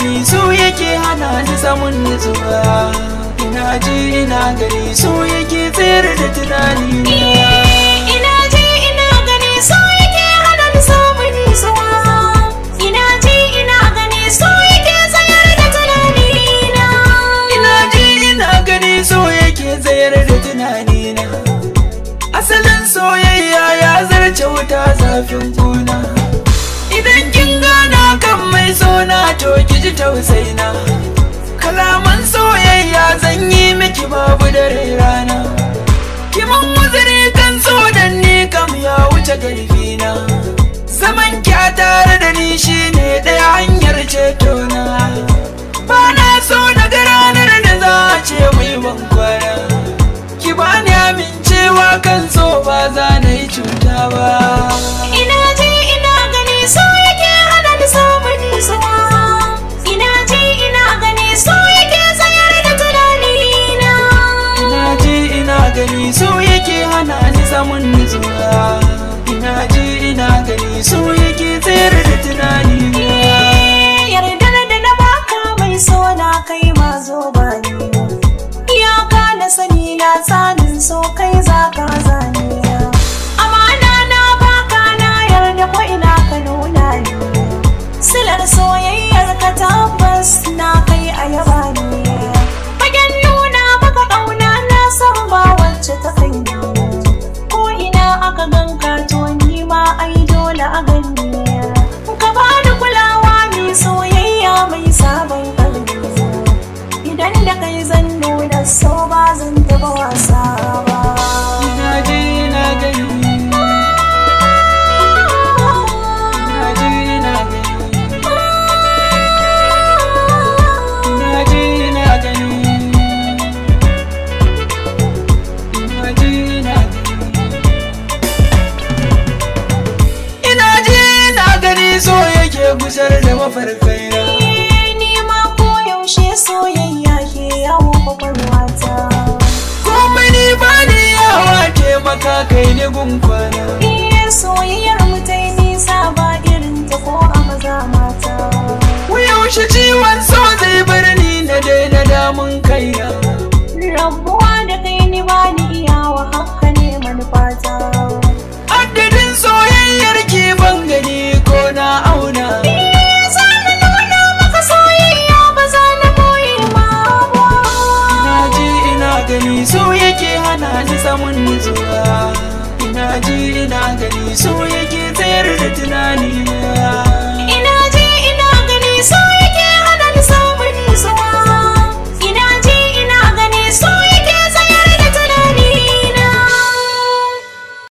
gani so yake hana ni samun nutsuwa. Ina ji ina gani so yake tsayar da tunani. Ina ji ina gani so yake hana ni samun nutsuwa. Ina ji ina gani so yake tsayar da tunani na. Ina ji ina gani so yake tsayar da tunani na. Asalin soyayya ya zarce wuta zafin kuna. Idan kin gana kan mai sona to ki ji tausaina. Kalaman soyayya zan yi miki babu dare rana. Ki mun uzuri kan so dan ni kam ya wuce garfina. Zaman kya tare da ni shine ɗaya hanyar ceto na. Ba na so daga ranar da za a ce mai ban kwana. Ki bani amincewa kan so ba za na yi cuta ba. Ina ji ina gani so yake hana ni samun nutsuwa. Ina ji ina gani so yake tsayar da tunani na. Ina ji ina gani so yake hana ni samun nutsuwa. Ina ji ina gani so yake tsayar da tunani na. Yardar da na baka mai so na kai ma zo bani. Iyaka na sani na tsanin so kai za ka zane. Amana na baka na yarda ko ina ka nuna ni. Silar soyayyar ka tabbas na kai a yaba ni. Fagen nuna maka ƙauna na san ba wacce ta kai ni. Ko ina aka ganka to ni ma ai dole a gani. Ka bani kulawa mai soyayya mai sabon ƙarfi. Idan da kai zan nuna so ba zan taɓa wasa ba. Ina ji ina gani. Ina ji ina gani. Ina ji ina gani. Ina ji ina gani. Ina ji ina gani so yake gusar da mafarkaina. Ni ma koyaushe soyayya ke yawo kwakwalwata. Komai ni bani yawa taimaka kai ni gunkwana. Soyayyar mu ta yi nisa ba irin ta ko a maza mata. Yaushe ciwon so zai bar ni na daina damun kaina. Rabuwa da kai ni ba ni iyawa haka ne manufata. Adadin soyayyar ki ban gani ko na auna. Za na nuna maka soyayya ba za na boye ma ba. Ina ji ina gani so yake hana ni samun nutsuwa. Ina ji ina gani so yake tsayar da tunani